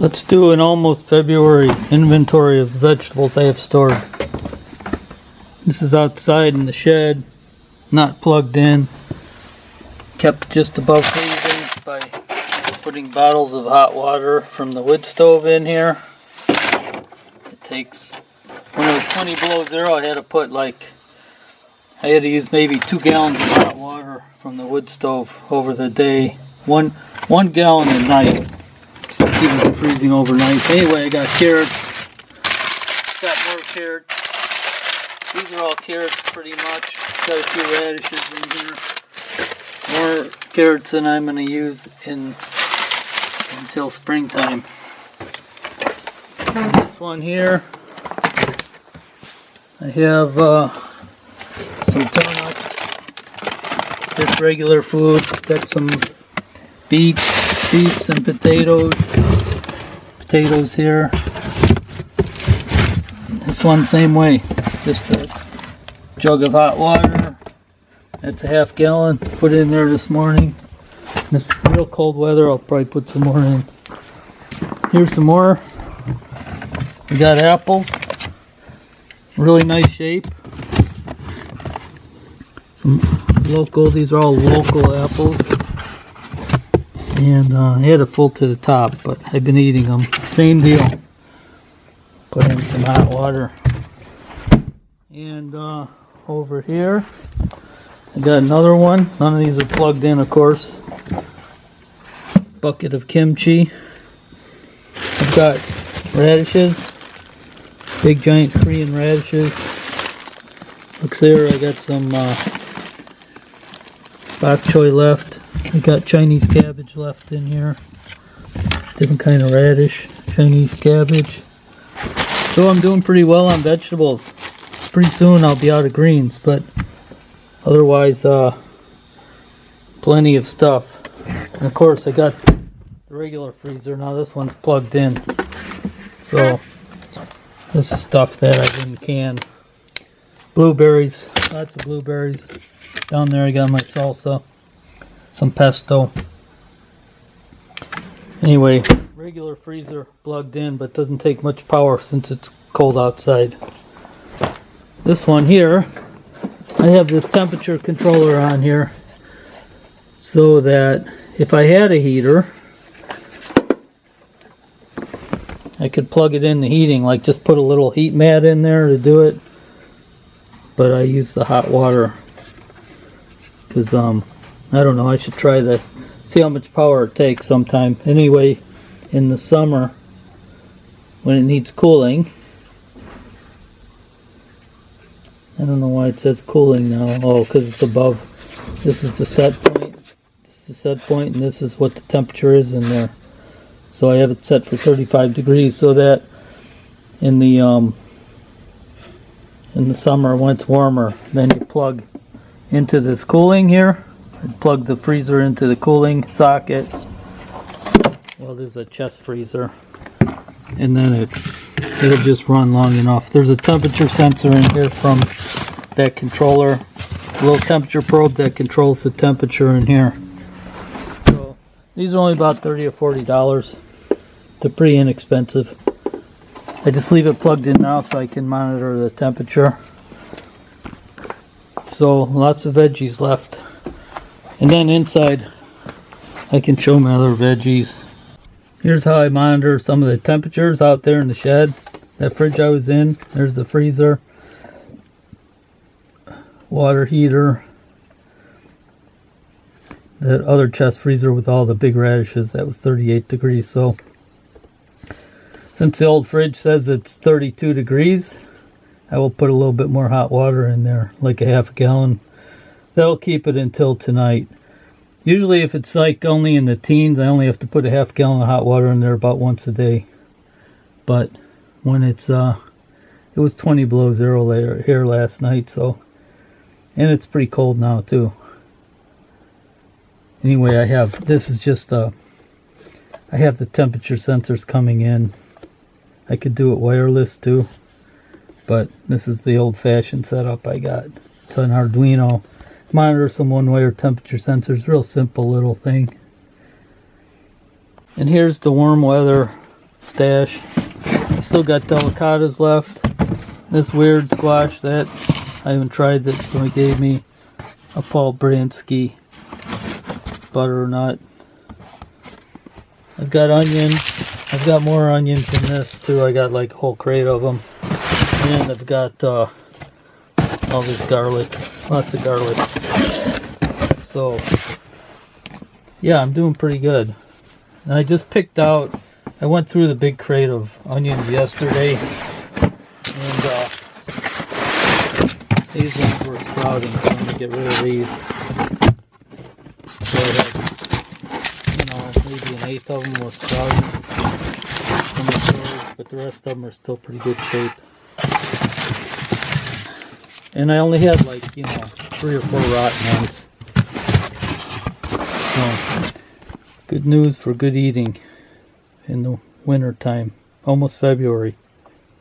Let's do an almost February inventory of vegetables I have stored. This is outside in the shed, not plugged in. Kept just above freezing by putting bottles of hot water from the wood stove in here. It takes, when it was 20 below zero, I had to use maybe 2 gallons of hot water from the wood stove over the day. One gallon at night. Keep it from freezing overnight. Anyway, I got carrots. Got more carrots. These are all carrots pretty much. Got a few radishes in here. More carrots than I'm going to use until springtime. And this one here, I have some turnips. Just regular food. Got some beets and potatoes. Potatoes here. This one same way. Just a jug of hot water. That's a half gallon. Put it in there this morning. This real cold weather, I'll probably put some more in. Here's some more. We got apples. Really nice shape. Some local, these are all local apples. And I had it full to the top, but I've been eating them. Same deal. Put in some hot water. And over here, I got another one. None of these are plugged in, of course. Bucket of kimchi. I've got radishes. Big giant Korean radishes. Looks there, I got some bok choy left. I got Chinese cabbage left in here. Different kind of radish. Chinese cabbage. So I'm doing pretty well on vegetables. Pretty soon I'll be out of greens, but otherwise plenty of stuff. And of course I got the regular freezer. Now this one's plugged in. So this is stuff that I didn't can. Blueberries. Lots of blueberries. Down there I got my salsa. Some pesto. Anyway, regular freezer plugged in, but doesn't take much power since it's cold outside. This one here, I have this temperature controller on here so that if I had a heater, I could plug it in the heating, like just put a little heat mat in there to do it. But I use the hot water because I don't know, I should try to see how much power it takes sometime. Anyway, in the summer, when it needs cooling, I don't know why it says cooling now. Oh, because it's above. This is the set point. This is the set point, and this is what the temperature is in there. So I have it set for 35 degrees, so that in the summer when it's warmer, then you plug into this cooling here. Plug the freezer into the cooling socket. Well, there's a chest freezer, and then it'll just run long enough. There's a temperature sensor in here from that controller, a little temperature probe that controls the temperature in here. So these are only about $30 or $40. They're pretty inexpensive. I just leave it plugged in now so I can monitor the temperature. So lots of veggies left. And then inside, I can show my other veggies. Here's how I monitor some of the temperatures out there in the shed. That fridge I was in, there's the freezer. Water heater. That other chest freezer with all the big radishes, that was 38 degrees. So, since the old fridge says it's 32 degrees, I will put a little bit more hot water in there, like a half a gallon. That'll keep it until tonight. Usually if it's like only in the teens, I only have to put a half gallon of hot water in there about once a day. But when it was 20 below zero here last night, so, and it's pretty cold now too. Anyway, I have the temperature sensors coming in. I could do it wireless too, but this is the old-fashioned setup I got. It's an Arduino. Monitor some one-way temperature sensors. Real simple little thing. And here's the warm weather stash. I still got delicatas left. This weird squash that I haven't tried that somebody gave me a Paul Bransky butternut. I've got onions. I've got more onions than this too. I got like a whole crate of them. And I've got all this garlic. Lots of garlic. So yeah, I'm doing pretty good. And I just picked out, I went through the big crate of onions yesterday, and these ones were sprouting, so I'm going to get rid of these. So I had, maybe an eighth of them were sprouting from the stores, but the rest of them are still pretty good shape. And I only had like, 3 or 4 rotten ones. So, good news for good eating in the winter time. Almost February.